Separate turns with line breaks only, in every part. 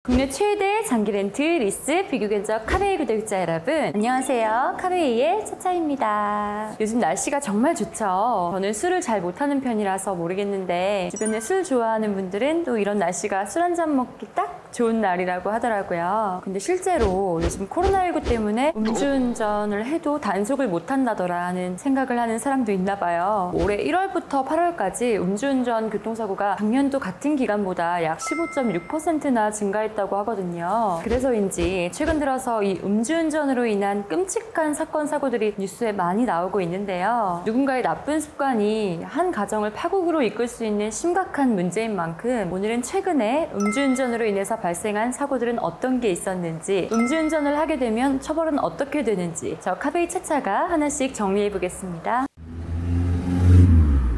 국내 최대 장기 렌트 리스 비교견적 카베이 구독자 여러분, 안녕하세요. 카베이의 차차입니다. 요즘 날씨가 정말 좋죠. 저는 술을 잘 못하는 편이라서 모르겠는데 주변에 술 좋아하는 분들은 또 이런 날씨가 술 한잔 먹기 딱 좋은 날이라고 하더라고요. 근데 실제로 요즘 코로나19 때문에 음주운전을 해도 단속을 못한다더라 하는 생각을 하는 사람도 있나 봐요. 올해 1월부터 8월까지 음주운전 교통사고가 작년도 같은 기간보다 약 15.6%나 증가했다고 하거든요. 그래서인지 최근 들어서 이 음주운전으로 인한 끔찍한 사건, 사고들이 뉴스에 많이 나오고 있는데요. 누군가의 나쁜 습관이 한 가정을 파국으로 이끌 수 있는 심각한 문제인 만큼 오늘은 최근에 음주운전으로 인해서 발생한 사고들은 어떤 게 있었는지, 음주운전을 하게 되면 처벌은 어떻게 되는지 저 카베이 차차가 하나씩 정리해 보겠습니다.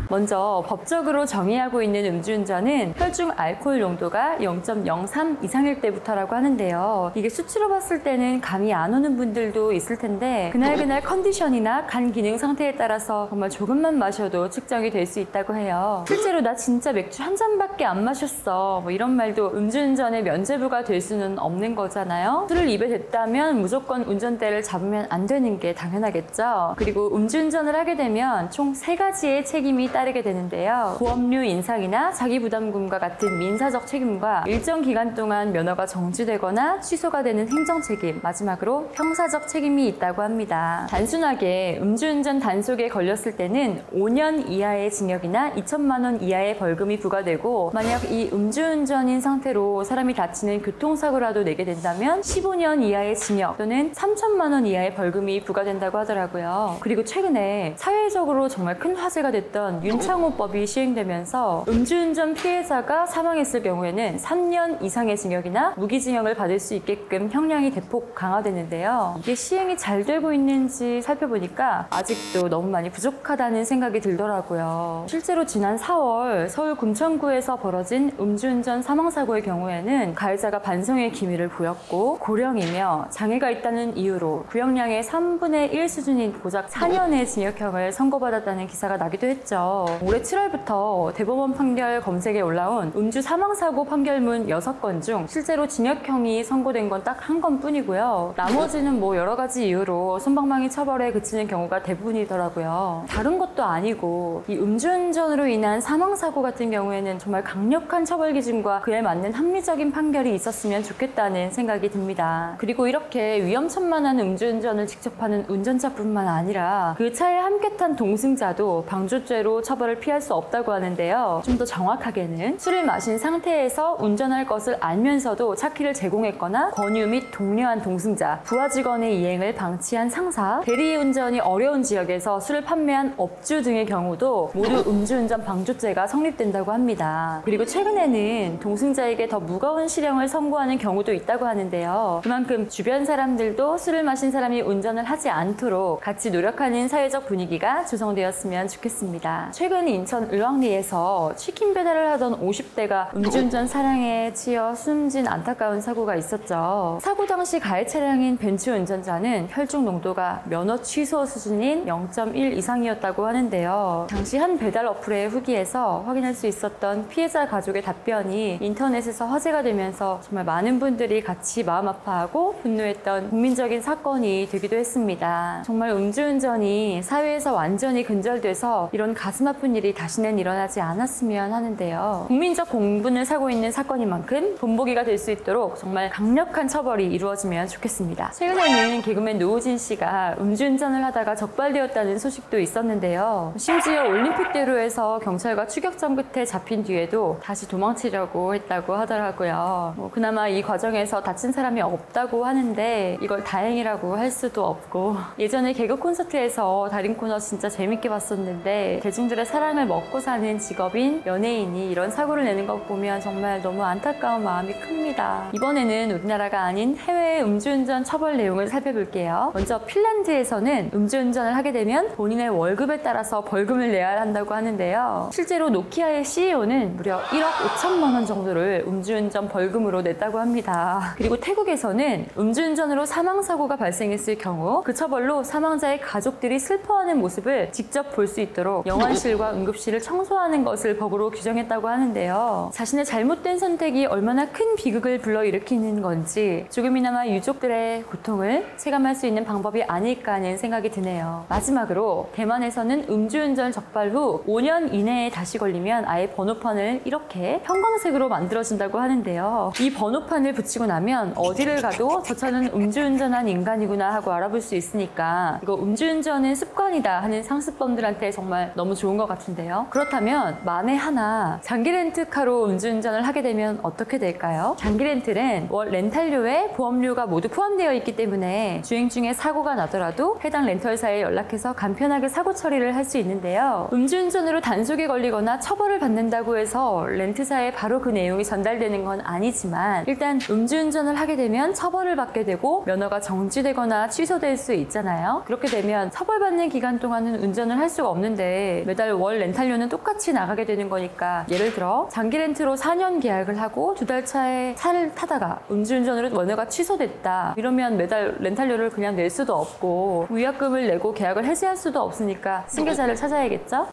먼저 법적으로 정의하고 있는 음주운전은 혈중 알코올 농도가 0.03 이상일 때부터라고 하는데요. 이게 수치로 봤을 때는 감이 안 오는 분들도 있을 텐데 그날 컨디션이나 간 기능 상태에 따라서 정말 조금만 마셔도 측정이 될 수 있다고 해요. 실제로 나 진짜 맥주 한 잔밖에 안 마셨어, 뭐 이런 말도 음주운전의 면죄부가 될 수는 없는 거잖아요. 술을 입에 댔다면 무조건 운전대를 잡으면 안 되는 게 당연하겠죠. 그리고 음주운전을 하게 되면 총 3가지의 책임이 따르게 되는데요. 보험료 인상이나 자기부담금과 같은 민사적 책임과 일정 기간 동안 면허가 정지되거나 취소가 되는 행정책임, 마지막으로 형사적 책임이 있다고 합니다. 단순하게 음주운전 단속에 걸렸을 때는 5년 이하의 징역이나 2천만 원 이하의 벌금이 부과되고, 만약 이 음주운전인 상태로 사람이 다치는 교통사고라도 내게 된다면 15년 이하의 징역 또는 3천만 원 이하의 벌금이 부과된다고 하더라고요. 그리고 최근에 사회적으로 정말 큰 화제가 됐던 윤창호법이 시행되면서 음주운전 피해자가 사망했을 경우에는 3년 이상의 징역이나 무기징역을 받을 수 있게끔 형량이 대폭 강화되는데요. 이게 시행이 잘 되고 있는지 살펴보니까 아직도 너무 많이 부족하다는 생각이 들더라고요. 실제로 지난 4월 서울 금천구에서 벌어진 음주운전 사망사고의 경우에는 가해자가 반성의 기미를 보였고 고령이며 장애가 있다는 이유로 구형량의 3분의 1 수준인 고작 4년의 징역형을 선고받았다는 기사가 나기도 했죠. 올해 7월부터 대법원 판결 검색에 올라온 음주 사망사고 판결문 6건 중 실제로 징역형이 선고된 건 딱 한 건뿐이고요. 나머지는 뭐 여러 가지 이유로 솜방망이 처벌에 그치는 경우가 대부분이더라고요. 다른 것도 아니고 이 음주운전으로 인한 사망사고 같은 경우에는 정말 강력한 처벌 기준과 그에 맞는 합리적인 판결이 있었으면 좋겠다는 생각이 듭니다. 그리고 이렇게 위험천만한 음주운전을 직접 하는 운전자뿐만 아니라 그 차에 함께 탄 동승자도 방조죄로 처벌을 피할 수 없다고 하는데요. 좀 더 정확하게는 술을 마신 상태에서 운전할 것을 알면서도 차키를 제공했거나 권유 및 독려한 동승자, 부하 직원의 이행을 방치한 상사, 대리운전이 어려운 지역에서 술을 판매한 업주 등의 경우도 모두 음주운전 방조죄가 성립된다고 합니다. 그리고 최근에는 동승자에게 더 무거운 실형을 선고하는 경우도 있다고 하는데요. 그만큼 주변 사람들도 술을 마신 사람이 운전을 하지 않도록 같이 노력하는 사회적 분위기가 조성되었으면 좋겠습니다. 최근 인천 을왕리에서 치킨 배달을 하던 50대가 음주운전 사량에 치여 숨진 안타까운 사고가 있었죠. 사고 당시 가해 차량인 벤츠 운전자는 혈중 농도가 면허 취소 수준인 0.1 이상이었다고 하는데요. 당시 한 배달 어플의 후기에서 확인할 수 있었던 피해자 가족의 답변이 인터넷에서 화제가 되면서 정말 많은 분들이 같이 마음 아파하고 분노했던 국민적인 사건이 되기도 했습니다. 정말 음주운전이 사회에서 완전히 근절돼서 이런 가슴 아픈 일이 다시는 일어나지 않았으면 하는데요. 국민적 공분을 사고 있는 사건인 만큼 본보기가 될 수 있도록 정말 강력한 처벌이 이루어지면 좋겠습니다. 최근에는 개그맨 노우진 씨가 음주운전을 하다가 적발되었다는 소식도 있었는데요. 심지어 올림픽대로에서 경찰과 추격전 끝에 잡힌 뒤에도 다시 도망치려고 했다고 하더라고요. 그나마 이 과정에서 다친 사람이 없다고 하는데 이걸 다행이라고 할 수도 없고, 예전에 개그 콘서트에서 달인 코너 진짜 재밌게 봤었는데 대중들의 사랑을 먹고 사는 직업인 연예인이 이런 사고를 내는 것 보면 정말 너무 안타까운 마음이 큽니다. 이번에는 우리나라가 아닌 해외의 음주운전 처벌 내용을 살펴볼게요. 먼저 핀란드에서는 음주운전을 하게 되면 본인의 월급에 따라서 벌금을 내야 한다고 하는데요. 실제로 노키아의 CEO는 무려 1억 5천만 원 정도를 음주운전 벌금으로 냈다고 합니다. 그리고 태국에서는 음주운전으로 사망사고가 발생했을 경우 그 처벌로 사망자의 가족들이 슬퍼하는 모습을 직접 볼 수 있도록 영원 대기실과 응급실을 청소하는 것을 법으로 규정했다고 하는데요. 자신의 잘못된 선택이 얼마나 큰 비극을 불러일으키는 건지 조금이나마 유족들의 고통을 체감할 수 있는 방법이 아닐까 하는 생각이 드네요. 마지막으로 대만에서는 음주운전 적발 후 5년 이내에 다시 걸리면 아예 번호판을 이렇게 형광색으로 만들어진다고 하는데요. 이 번호판을 붙이고 나면 어디를 가도 저 차는 음주운전한 인간이구나 하고 알아볼 수 있으니까 이거 음주운전은 습관이다 하는 상습범들한테 정말 너무 좋은 것 같은데요. 그렇다면 만에 하나 장기 렌트카로 음주운전을 하게 되면 어떻게 될까요? 장기 렌트는 월 렌탈료에 보험료가 모두 포함되어 있기 때문에 주행 중에 사고가 나더라도 해당 렌털사에 연락해서 간편하게 사고 처리를 할 수 있는데요. 음주운전으로 단속에 걸리거나 처벌을 받는다고 해서 렌트사에 바로 그 내용이 전달되는 건 아니지만 일단 음주운전을 하게 되면 처벌을 받게 되고 면허가 정지되거나 취소될 수 있잖아요. 그렇게 되면 처벌받는 기간 동안은 운전을 할 수가 없는데 매달 월 렌탈료는 똑같이 나가게 되는 거니까 예를 들어 장기 렌트로 4년 계약을 하고 2달 차에 차를 타다가 음주운전으로 면허가 취소됐다. 이러면 매달 렌탈료를 그냥 낼 수도 없고 위약금을 내고 계약을 해지할 수도 없으니까 승계자를 찾아야겠죠?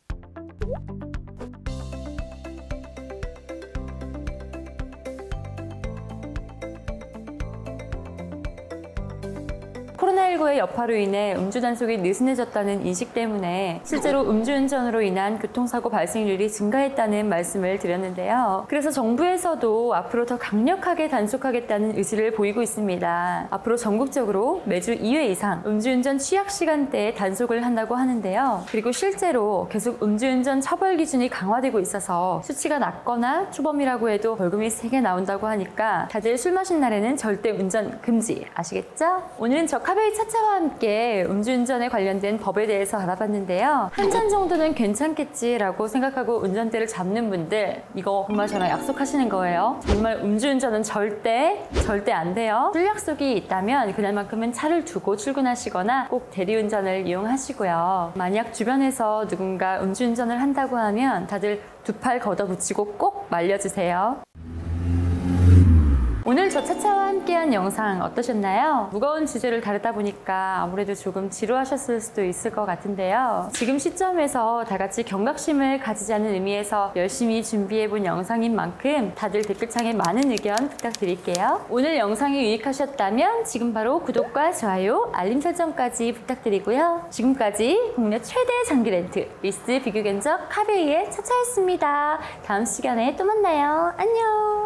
코로나19의 여파로 인해 음주 단속이 느슨해졌다는 인식 때문에 실제로 음주운전으로 인한 교통사고 발생률이 증가했다는 말씀을 드렸는데요. 그래서 정부에서도 앞으로 더 강력하게 단속하겠다는 의지를 보이고 있습니다. 앞으로 전국적으로 매주 2회 이상 음주운전 취약 시간대에 단속을 한다고 하는데요. 그리고 실제로 계속 음주운전 처벌 기준이 강화되고 있어서 수치가 낮거나 초범이라고 해도 벌금이 세게 나온다고 하니까 다들 술 마신 날에는 절대 운전 금지 아시겠죠? 오늘은 저 카베이 차차와 함께 음주운전에 관련된 법에 대해서 알아봤는데요. 한 잔 정도는 괜찮겠지라고 생각하고 운전대를 잡는 분들 이거 정말 저랑 약속하시는 거예요. 정말 음주운전은 절대 안 돼요. 술 약속이 있다면 그날만큼은 차를 두고 출근하시거나 꼭 대리운전을 이용하시고요. 만약 주변에서 누군가 음주운전을 한다고 하면 다들 두 팔 걷어붙이고 꼭 말려주세요. 오늘 저 차차와 함께한 영상 어떠셨나요? 무거운 주제를 다루다 보니까 아무래도 조금 지루하셨을 수도 있을 것 같은데요. 지금 시점에서 다 같이 경각심을 가지자는 의미에서 열심히 준비해본 영상인 만큼 다들 댓글창에 많은 의견 부탁드릴게요. 오늘 영상이 유익하셨다면 지금 바로 구독과 좋아요, 알림 설정까지 부탁드리고요. 지금까지 국내 최대 장기 렌트 리스트 비교 견적 카베이의 차차였습니다. 다음 시간에 또 만나요. 안녕!